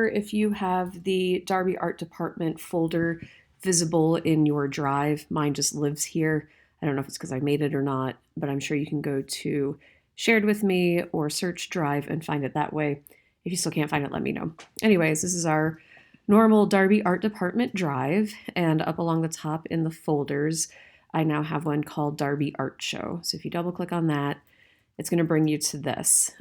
If you have the Darby Art Department folder visible in your drive, mine just lives here. I don't know if it's because I made it or not, but I'm sure you can go to Shared with Me or search Drive and find it that way. If you still can't find it, let me know. Anyways, this is our normal Darby Art Department drive, and up along the top in the folders, I now have one called Darby Art Show. So if you double click on that, it's going to bring you to this.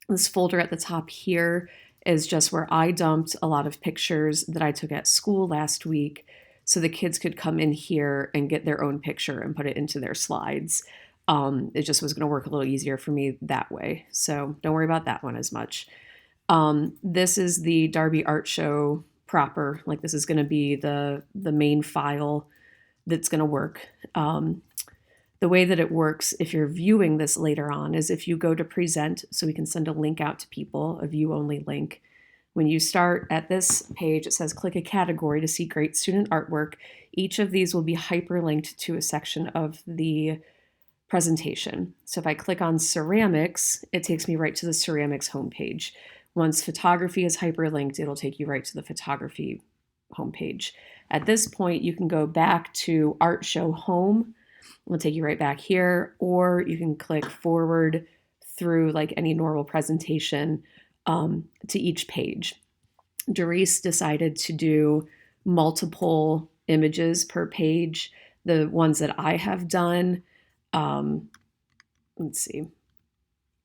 This folder at the top here is just where I dumped a lot of pictures that I took at school last week so the kids could come in here and get their own picture and put it into their slides. It just was going to work a little easier for me that way. So don't worry about that one as much. This is the Darby Art Show proper. Like this is going to be the main file that's going to work. The way that it works if you're viewing this later on is if you go to present, so we can send a link out to people, a view only link. When you start at this page, it says click a category to see great student artwork. Each of these will be hyperlinked to a section of the presentation. So if I click on ceramics, it takes me right to the ceramics homepage. Once photography is hyperlinked, it'll take you right to the photography homepage. At this point, you can go back to Art Show Home. It'll take you right back here, or you can click forward through like any normal presentation to each page. Doris decided to do multiple images per page. The ones that I have done, let's see,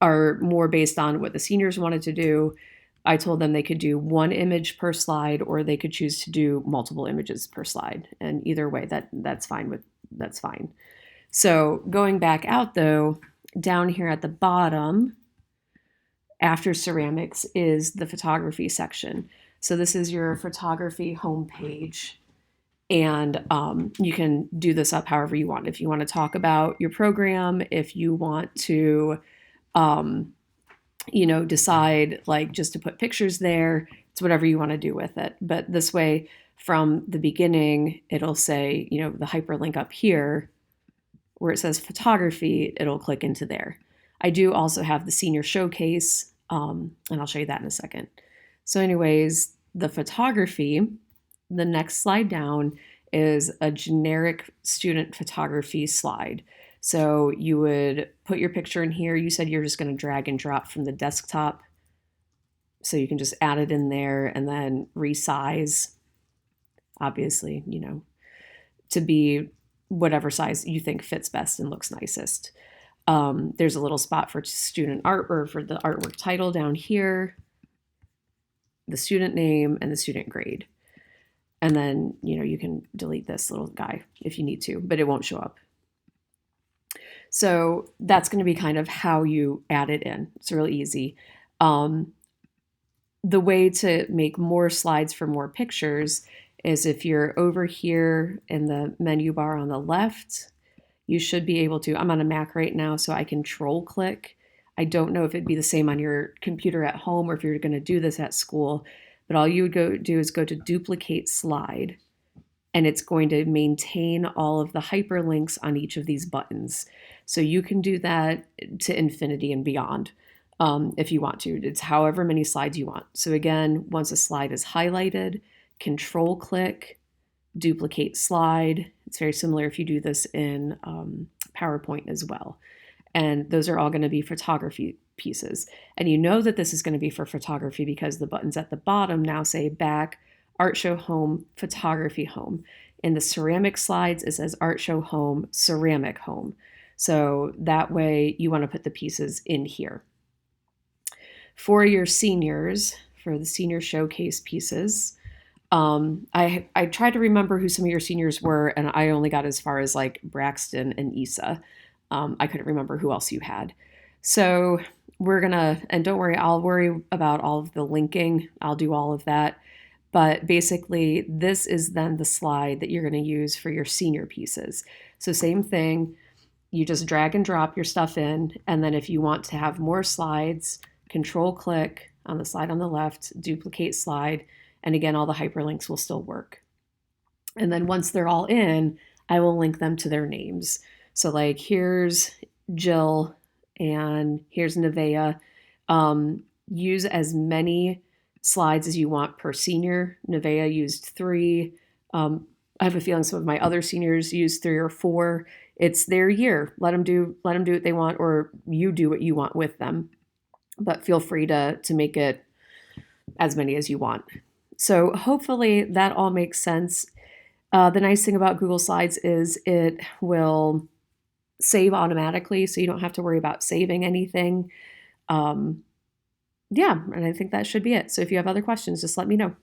are more based on what the seniors wanted to do. I told them they could do one image per slide, or they could choose to do multiple images per slide. And either way, that's fine. So going back out though, down here at the bottom, after ceramics is the photography section. So this is your photography homepage. And you can do this up however you want. If you want to talk about your program, if you want to, decide like just to put pictures there, it's whatever you want to do with it. But this way, from the beginning, it'll say, the hyperlink up here where it says photography, it'll click into there. I do also have the senior showcase, and I'll show you that in a second. So anyways, the photography, the next slide down is a generic student photography slide. So you would put your picture in here. You said you're just going to drag and drop from the desktop. So you can just add it in there and then resize, obviously, to be whatever size you think fits best and looks nicest. There's a little spot for student art or for the artwork title down here, the student name, and the student grade. And then, you can delete this little guy if you need to, but it won't show up. So that's going to be kind of how you add it in. It's really easy. The way to make more slides for more pictures is if you're over here in the menu bar on the left, you should be able to, I'm on a Mac right now, so I control click. I don't know if it'd be the same on your computer at home or if you're going to do this at school, but all you would do is go to duplicate slide, and it's going to maintain all of the hyperlinks on each of these buttons. So you can do that to infinity and beyond if you want to. It's however many slides you want. So again, once a slide is highlighted, control click, duplicate slide. It's very similar if you do this in PowerPoint as well. And those are all going to be photography pieces. And you know that this is going to be for photography because the buttons at the bottom now say back, Art Show Home, Photography Home. In the ceramic slides, it says Art Show Home, Ceramic Home. So that way you want to put the pieces in here. For your seniors, for the senior showcase pieces, I tried to remember who some of your seniors were, and I only got as far as like Braxton and Issa. I couldn't remember who else you had. So we're gonna, and don't worry, I'll worry about all of the linking. I'll do all of that. But basically, this is then the slide that you're gonna use for your senior pieces. So same thing, you just drag and drop your stuff in, and then if you want to have more slides, control click on the slide on the left, duplicate slide, and again, all the hyperlinks will still work. And then once they're all in, I will link them to their names. So like here's Jill and here's Nevaeh. Use as many slides as you want per senior. Nevaeh used 3. I have a feeling some of my other seniors use 3 or 4. It's their year. Let them do what they want, or you do what you want with them. But feel free to make it as many as you want. So hopefully that all makes sense. The nice thing about Google Slides is it will save automatically, so you don't have to worry about saving anything. Yeah, and I think that should be it. So if you have other questions, just let me know.